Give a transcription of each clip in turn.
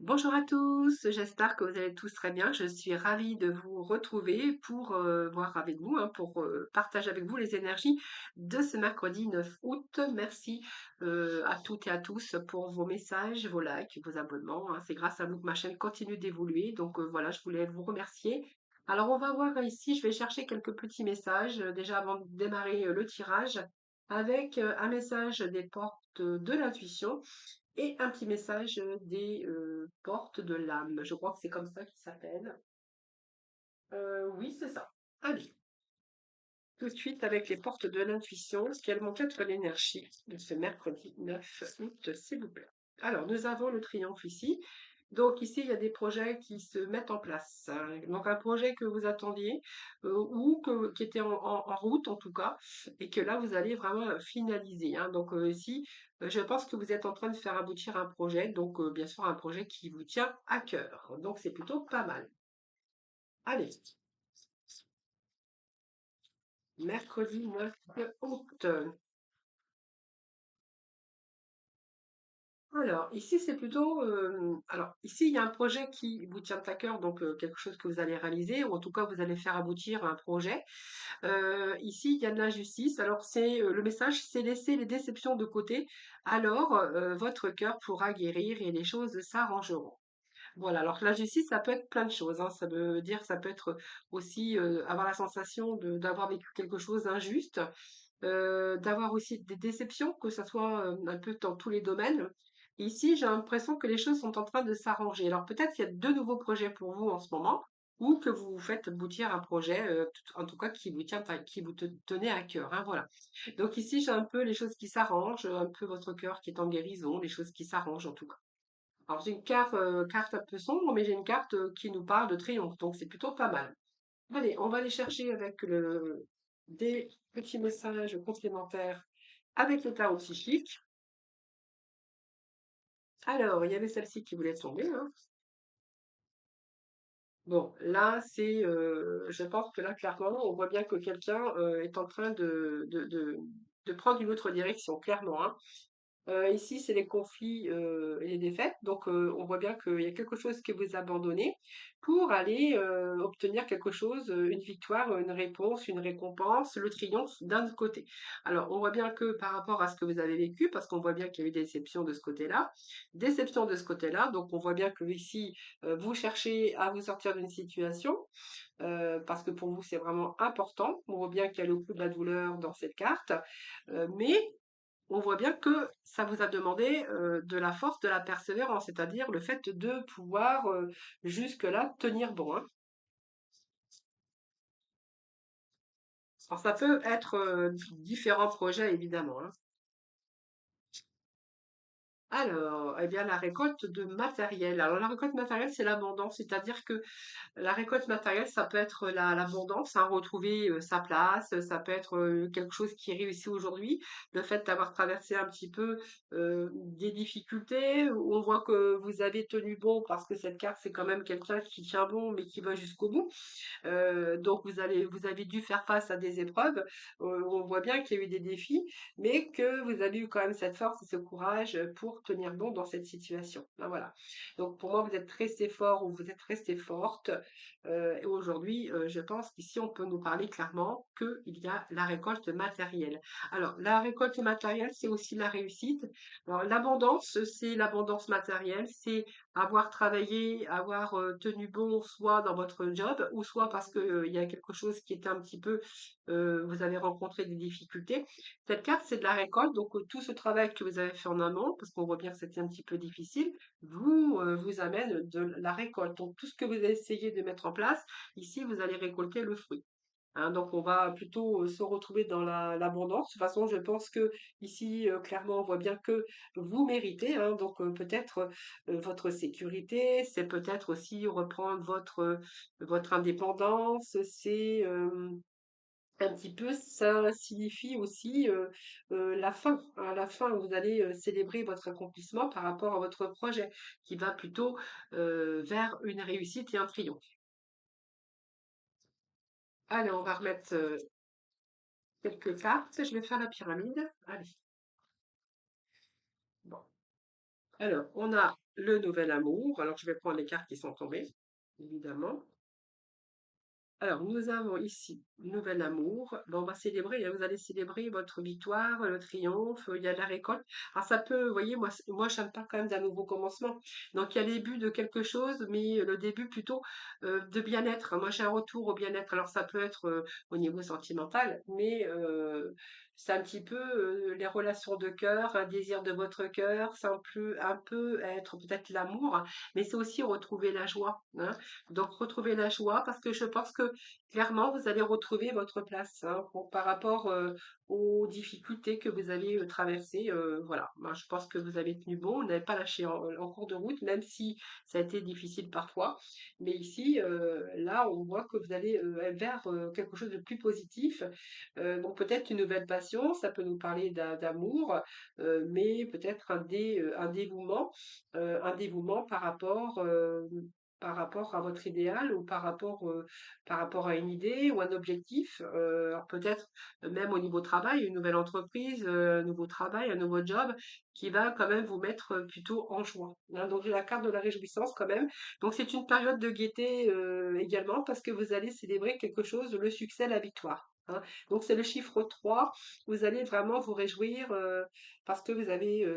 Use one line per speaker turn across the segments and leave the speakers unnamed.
Bonjour à tous, j'espère que vous allez tous très bien. Je suis ravie de vous retrouver pour voir avec vous, hein, pour partager avec vous les énergies de ce mercredi 9 août. Merci à toutes et à tous pour vos messages, vos likes, vos abonnements, hein. C'est grâce à vous que ma chaîne continue d'évoluer. Donc voilà, je voulais vous remercier. Alors on va voir ici, je vais chercher quelques petits messages déjà avant de démarrer le tirage avec un message des portes de l'intuition et un petit message des portes de l'âme. Je crois que c'est comme ça qu'il s'appelle. Oui, c'est ça. Allez, tout de suite avec les portes de l'intuition, quelle vont être l'énergie de ce mercredi 9 août, s'il vous plaît. Alors, nous avons le triomphe ici. Donc ici, il y a des projets qui se mettent en place, hein. Donc un projet que vous attendiez qui était en route en tout cas, et que là, vous allez vraiment finaliser, hein. Donc ici, je pense que vous êtes en train de faire aboutir un projet, donc bien sûr un projet qui vous tient à cœur. Donc c'est plutôt pas mal. Allez, mercredi 9 août. Alors, ici, c'est plutôt. Alors, ici, il y a un projet qui vous tient à cœur, donc quelque chose que vous allez réaliser, ou en tout cas, vous allez faire aboutir un projet. Ici, il y a de l'injustice. Alors, c'est le message, c'est laisser les déceptions de côté. Alors, votre cœur pourra guérir et les choses s'arrangeront. Voilà. Alors, l'injustice, ça peut être plein de choses, hein. Ça veut dire, ça peut être aussi avoir la sensation d'avoir vécu quelque chose d'injuste, d'avoir aussi des déceptions, que ça soit un peu dans tous les domaines. Ici, j'ai l'impression que les choses sont en train de s'arranger. Alors peut-être qu'il y a de nouveaux projets pour vous en ce moment, ou que vous faites aboutir un projet, en tout cas qui vous tient, qui vous tenez à cœur, hein, voilà. Donc ici, j'ai un peu les choses qui s'arrangent, un peu votre cœur qui est en guérison, les choses qui s'arrangent en tout cas. Alors j'ai une carte un peu sombre, mais j'ai une carte qui nous parle de triomphe, donc c'est plutôt pas mal. Allez, on va aller chercher avec des petits messages complémentaires avec le tarot psychique. Alors, il y avait celle-ci qui voulait tomber, hein. Bon, là, je pense que là, clairement, on voit bien que quelqu'un est en train de prendre une autre direction, clairement, hein. Ici, c'est les conflits et les défaites. Donc, on voit bien qu'il y a quelque chose que vous abandonnez pour aller obtenir quelque chose, une victoire, une réponse, une récompense, le triomphe d'un autre côté. Alors, on voit bien que par rapport à ce que vous avez vécu, parce qu'on voit bien qu'il y a eu des déceptions de ce côté-là, déception de ce côté-là. Donc, on voit bien que ici, vous cherchez à vous sortir d'une situation, parce que pour vous, c'est vraiment important. On voit bien qu'il y a le coup de la douleur dans cette carte, mais on voit bien que ça vous a demandé de la force, de la persévérance, c'est-à-dire le fait de pouvoir jusque-là tenir bon, hein. Alors ça peut être différents projets évidemment, hein. Alors, eh bien, la récolte de matériel. Alors, la récolte matérielle, c'est l'abondance, c'est-à-dire que la récolte matérielle, ça peut être l'abondance, hein, retrouver sa place, ça peut être quelque chose qui réussit aujourd'hui. Le fait d'avoir traversé un petit peu des difficultés, on voit que vous avez tenu bon parce que cette carte, c'est quand même quelqu'un qui tient bon, mais qui va jusqu'au bout. Donc vous avez dû faire face à des épreuves. On voit bien qu'il y a eu des défis, mais que vous avez eu quand même cette force et ce courage pour tenir bon dans cette situation. Ben voilà. Donc pour moi, vous êtes resté fort ou vous êtes resté forte. Et aujourd'hui, je pense qu'ici, on peut nous parler clairement qu'il y a la récolte matérielle. Alors, la récolte matérielle, c'est aussi la réussite. Alors, l'abondance, c'est l'abondance matérielle, c'est avoir travaillé, avoir tenu bon, soit dans votre job, ou soit parce que il y a quelque chose qui était un petit peu, vous avez rencontré des difficultés. Cette carte, c'est de la récolte, donc tout ce travail que vous avez fait en amont, parce qu'on voit bien que c'était un petit peu difficile, vous amène de la récolte. Donc tout ce que vous avez essayé de mettre en place, ici, vous allez récolter le fruit, hein. Donc on va plutôt se retrouver dans l'abondance. De toute façon, je pense que ici, clairement, on voit bien que vous méritez, hein. Donc peut-être votre sécurité, c'est peut-être aussi reprendre votre indépendance. C'est un petit peu, ça signifie aussi la fin. À la fin, vous allez célébrer votre accomplissement par rapport à votre projet, qui va plutôt vers une réussite et un triomphe. Allez, on va remettre quelques cartes. Je vais faire la pyramide. Allez. Bon. Alors, on a le nouvel amour. Alors, je vais prendre les cartes qui sont tombées, évidemment. Alors, nous avons ici nouvel amour. Bon, on va célébrer, hein, vous allez célébrer votre victoire, le triomphe, il y a la récolte. Alors, ça peut, vous voyez, moi, j'aime pas quand même d'un nouveau commencement. Donc, il y a le début de quelque chose, mais le début plutôt de bien-être. Moi, j'ai un retour au bien-être. Alors, ça peut être au niveau sentimental, mais c'est un petit peu les relations de cœur, un désir de votre cœur. Ça peut un peu être peut-être l'amour, mais c'est aussi retrouver la joie, hein. Donc, retrouver la joie parce que je pense que clairement, vous allez retrouver votre place, hein, par rapport aux difficultés que vous avez traversées. Voilà, moi, je pense que vous avez tenu bon, vous n'avez pas lâché en cours de route, même si ça a été difficile parfois. Mais ici, là, on voit que vous allez vers quelque chose de plus positif. Donc peut-être une nouvelle passion, ça peut nous parler d'amour, mais peut-être un dévouement par rapport à votre idéal ou par rapport à une idée ou un objectif. Alors peut-être même au niveau travail, une nouvelle entreprise, un nouveau travail, un nouveau job qui va quand même vous mettre plutôt en joie, hein. Donc j'ai la carte de la réjouissance quand même. Donc c'est une période de gaieté également parce que vous allez célébrer quelque chose, le succès, la victoire, hein. Donc c'est le chiffre 3. Vous allez vraiment vous réjouir parce que vous avez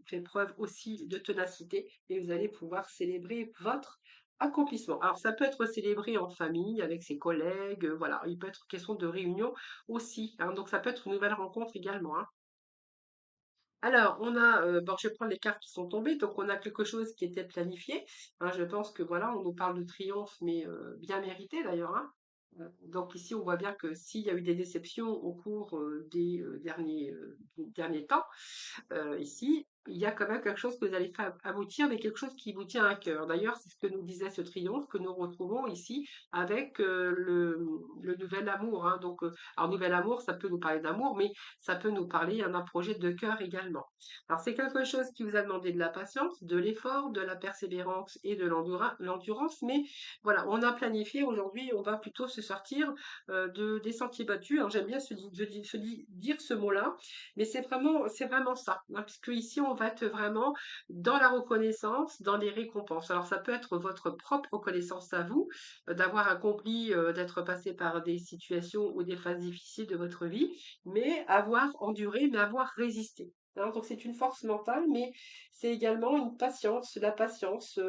fait preuve aussi de ténacité et vous allez pouvoir célébrer votre accomplissement. Alors, ça peut être célébré en famille, avec ses collègues, voilà. Il peut être question de réunion aussi, hein. Donc, ça peut être une nouvelle rencontre également, hein. Alors, on a, bon, je vais prendre les cartes qui sont tombées. Donc, on a quelque chose qui était planifié, hein. Je pense que voilà, on nous parle de triomphe, mais bien mérité d'ailleurs, hein. Donc ici, on voit bien que s'il y a eu des déceptions au cours des derniers temps, ici, il y a quand même quelque chose que vous allez faire aboutir, mais quelque chose qui vous tient à cœur. D'ailleurs, c'est ce que nous disait ce triomphe que nous retrouvons ici avec le nouvel amour, hein. Donc, alors, nouvel amour, ça peut nous parler d'amour, mais ça peut nous parler d'un projet de cœur également. Alors, c'est quelque chose qui vous a demandé de la patience, de l'effort, de la persévérance et de l'endurance, mais voilà, on a planifié aujourd'hui, on va plutôt se sortir des sentiers battus. Alors, j'aime bien dire ce mot-là, mais c'est vraiment ça, hein, puisque ici, on va être vraiment dans la reconnaissance, dans les récompenses. Alors, ça peut être votre propre reconnaissance à vous, d'avoir accompli, d'être passé par des situations ou des phases difficiles de votre vie, mais avoir enduré, mais avoir résisté, hein. Donc, c'est une force mentale, mais c'est également une patience, la patience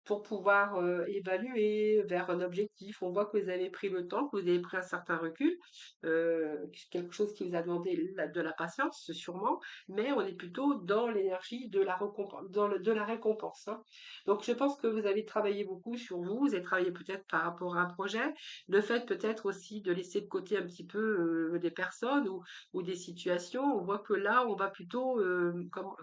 pour pouvoir évaluer vers un objectif. On voit que vous avez pris le temps, que vous avez pris un certain recul, quelque chose qui vous a demandé de la patience, sûrement, mais on est plutôt dans l'énergie de la récompense, de la récompense, hein. Donc, je pense que vous avez travaillé beaucoup sur vous, vous avez travaillé peut-être par rapport à un projet, le fait peut-être aussi de laisser de côté un petit peu des personnes ou des situations. On voit que là, on va plutôt,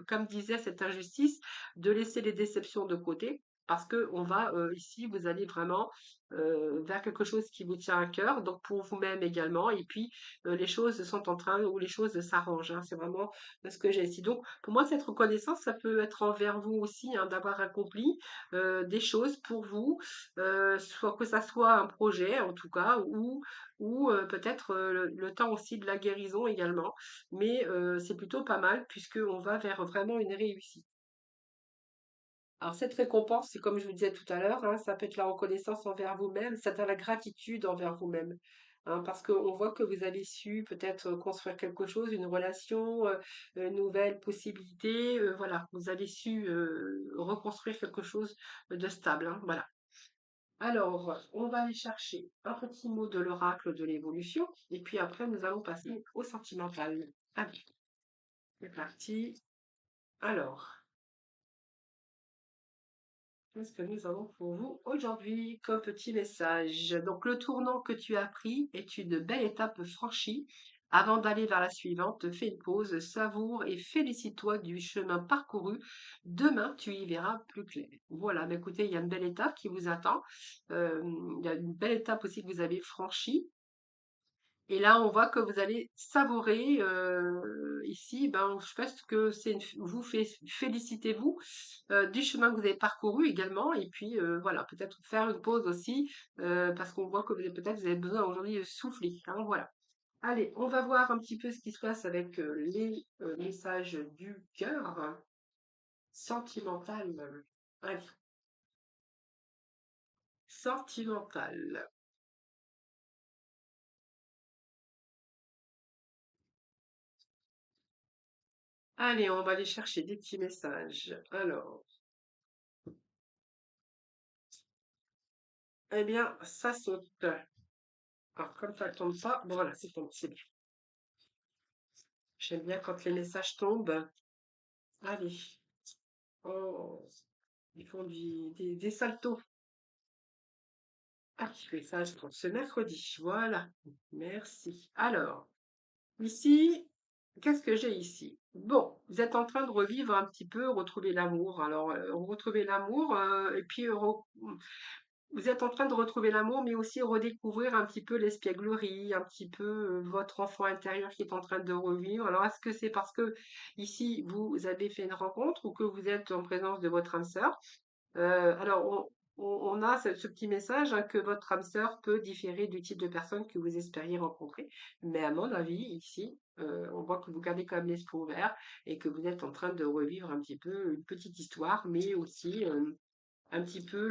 comme disait cette injustice, de laisser les déceptions de côté. Parce que on va ici, vous allez vraiment vers quelque chose qui vous tient à cœur, donc pour vous-même également. Et puis les choses sont en train ou les choses s'arrangent, hein. C'est vraiment ce que j'ai ici. Donc pour moi, cette reconnaissance, ça peut être envers vous aussi, hein, d'avoir accompli des choses pour vous, soit que ça soit un projet en tout cas, ou peut-être le temps aussi de la guérison également. Mais c'est plutôt pas mal puisqu'on va vers vraiment une réussite. Alors cette récompense, c'est comme je vous disais tout à l'heure, hein, ça peut être la reconnaissance envers vous-même, c'est la gratitude envers vous-même, hein, parce qu'on voit que vous avez su peut-être construire quelque chose, une relation, une nouvelle possibilité, voilà, vous avez su reconstruire quelque chose de stable, hein, voilà. Alors, on va aller chercher un petit mot de l'oracle de l'évolution, et puis après, nous allons passer au sentimental. Allez, c'est parti. Alors, qu'est-ce que nous avons pour vous aujourd'hui comme petit message? Donc, le tournant que tu as pris est une belle étape franchie. Avant d'aller vers la suivante, fais une pause, savoure et félicite-toi du chemin parcouru. Demain, tu y verras plus clair. Voilà, mais écoutez, il y a une belle étape qui vous attend. Il y a une belle étape aussi que vous avez franchie. Et là, on voit que vous allez savourer ici, ben, je pense que félicitez-vous du chemin que vous avez parcouru également. Et puis, voilà, peut-être faire une pause aussi, parce qu'on voit que peut-être vous avez besoin aujourd'hui de souffler, hein, voilà. Allez, on va voir un petit peu ce qui se passe avec les messages du cœur sentimental. Allez, sentimental. Allez, on va aller chercher des petits messages. Alors, eh bien, ça saute. Alors, comme ça tombe pas, bon voilà, c'est tombé, c'est bien. J'aime bien quand les messages tombent. Allez. Oh, ils font des saltos. Ah, petit message pour ce mercredi. Voilà. Merci. Alors, ici, qu'est-ce que j'ai ici? Bon, vous êtes en train de revivre un petit peu, retrouver l'amour. Alors, retrouver l'amour, et puis vous êtes en train de retrouver l'amour, mais aussi redécouvrir un petit peu l'espièglerie, un petit peu votre enfant intérieur qui est en train de revivre. Alors, est-ce que c'est parce que ici, vous avez fait une rencontre ou que vous êtes en présence de votre âme sœur? Alors, on a ce petit message hein, que votre âme sœur peut différer du type de personne que vous espériez rencontrer. Mais à mon avis, ici, on voit que vous gardez quand même l'esprit ouvert et que vous êtes en train de revivre un petit peu une petite histoire, mais aussi un petit peu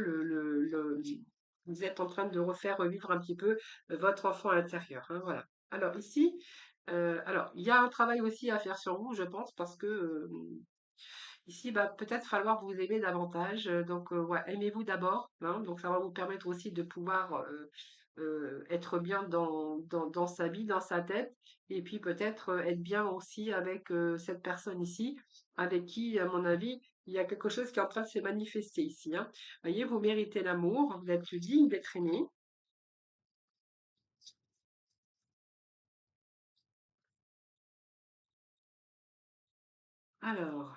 vous êtes en train de refaire revivre un petit peu votre enfant intérieur. Hein, voilà. Alors ici, alors il y a un travail aussi à faire sur vous, je pense, parce que ici, va peut-être falloir vous aimer davantage. Donc, ouais, aimez-vous d'abord, hein, donc ça va vous permettre aussi de pouvoir être bien dans sa vie, dans sa tête, et puis peut-être être bien aussi avec cette personne ici, avec qui, à mon avis, il y a quelque chose qui est en train de se manifester ici. Hein. Voyez, vous méritez l'amour, vous êtes digne d'être aimé. Alors,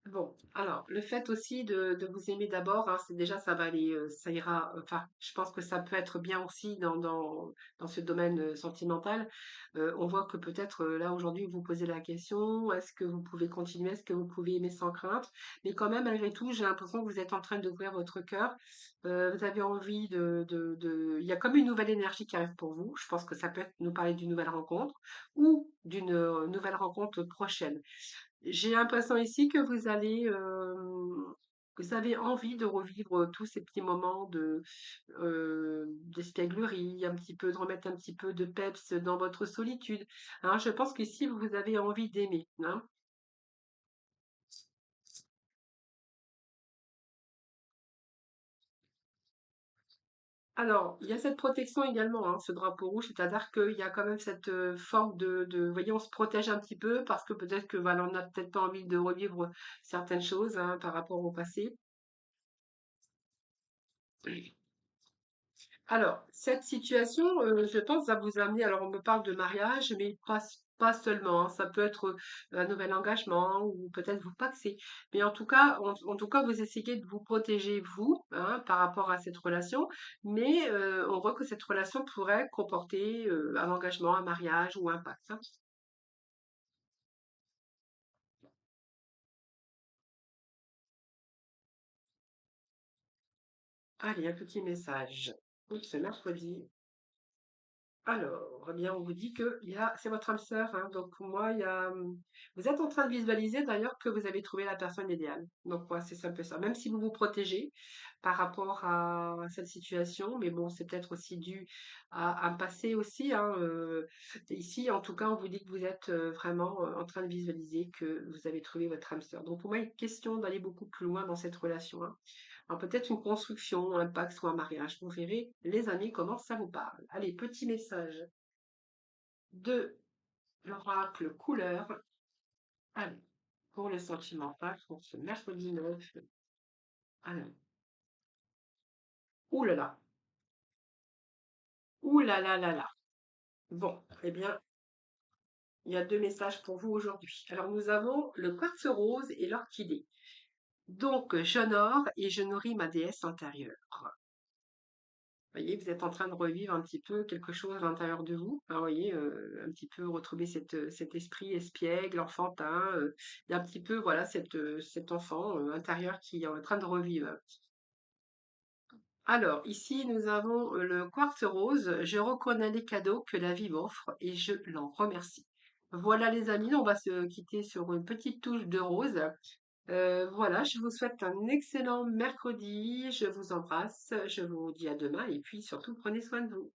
bon, alors le fait aussi de vous aimer d'abord, hein, c'est déjà ça va aller, ça ira. Enfin, je pense que ça peut être bien aussi dans ce domaine sentimental. On voit que peut-être là aujourd'hui vous vous posez la question, est-ce que vous pouvez continuer, est-ce que vous pouvez aimer sans crainte? Mais quand même malgré tout, j'ai l'impression que vous êtes en train d'ouvrir votre cœur. Vous avez envie il y a comme une nouvelle énergie qui arrive pour vous. Je pense que ça peut être nous parler d'une nouvelle rencontre ou d'une nouvelle rencontre prochaine. J'ai l'impression ici que vous avez envie de revivre tous ces petits moments d'espièglerie, un petit peu, de remettre un petit peu de peps dans votre solitude. Hein, je pense qu'ici, vous avez envie d'aimer. Hein. Alors, il y a cette protection également, hein, ce drapeau rouge, c'est-à-dire qu'il y a quand même cette forme vous voyez, on se protège un petit peu parce que peut-être que voilà, on n'a peut-être pas envie de revivre certaines choses hein, par rapport au passé. Alors, cette situation, je pense, va vous amener, alors on me parle de mariage, mais pas seulement, hein, ça peut être un nouvel engagement ou peut-être vous paxer. Mais en tout cas, en tout cas, vous essayez de vous protéger, vous, hein, par rapport à cette relation, mais on voit que cette relation pourrait comporter un engagement, un mariage ou un pacte. Hein. Allez, un petit message. Oups, c'est mercredi. Alors, eh bien, on vous dit que c'est votre âme sœur, hein, donc moi, vous êtes en train de visualiser d'ailleurs que vous avez trouvé la personne idéale. Donc, ouais, c'est un peu ça. Même si vous vous protégez par rapport à cette situation, mais bon, c'est peut-être aussi dû à un passé aussi. Hein, ici, en tout cas, on vous dit que vous êtes vraiment en train de visualiser que vous avez trouvé votre âme sœur. Donc, pour moi, il est question d'aller beaucoup plus loin dans cette relation. Hein. Alors peut-être une construction, un pacte ou un mariage. Vous verrez, les amis, comment ça vous parle. Allez, petit message de l'oracle couleur. Allez, pour le sentimental, pour ce mercredi 9. Allez, ouh là là, ouh là là là là. Bon, eh bien, il y a deux messages pour vous aujourd'hui. Alors, nous avons le quartz rose et l'orchidée. Donc, j'honore et je nourris ma déesse intérieure. Voyez, vous êtes en train de revivre un petit peu quelque chose à l'intérieur de vous. Hein, voyez, un petit peu retrouver cet esprit espiègle, enfantin. Il y a un petit peu, voilà, cet enfant intérieur qui est en train de revivre. Alors, ici, nous avons le quartz rose. Je reconnais les cadeaux que la vie m'offre et je l'en remercie. Voilà les amis, on va se quitter sur une petite touche de rose. Voilà, je vous souhaite un excellent mercredi. Je vous embrasse. Je vous dis à demain et puis surtout prenez soin de vous.